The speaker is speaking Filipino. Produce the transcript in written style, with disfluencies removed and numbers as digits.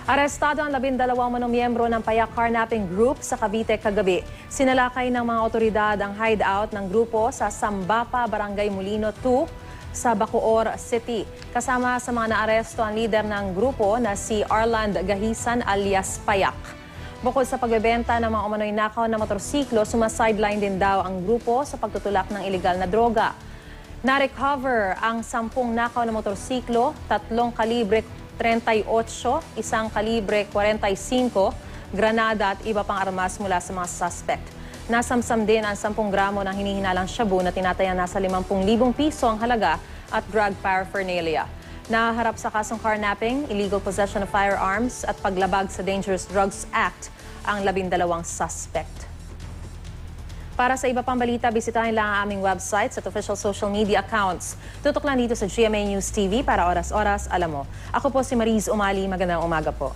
Arestado ang 12 manong miyembro ng Payak Carnapping Group sa Cavite kagabi. Sinalakay ng mga otoridad ang hideout ng grupo sa Sambapa, Barangay Molino 2 sa Bacoor City. Kasama sa mga naaresto ang lider ng grupo na si Arland Gahisan alias Payak. Bukod sa pagbebenta ng mga umano'y nakaw na motorsiklo, sumasideline din daw ang grupo sa pagtutulak ng ilegal na droga. Na-recover ang 10 nakaw na motorsiklo, 3 kalibre 38, isang kalibre 45, granada at iba pang armas mula sa mga suspect. Nasamsam din ang 10 gramo ng hinihinalang shabu na tinataya nasa 50,000 piso ang halaga at drug paraphernalia. Naharap sa kasong carnapping, illegal possession of firearms at paglabag sa Dangerous Drugs Act ang 12 suspect. Para sa iba pang balita, bisitahin lang ang aming website at official social media accounts. Tutok lang dito sa GMA News TV para oras-oras alam mo. Ako po si Mariz Umali. Magandang umaga po.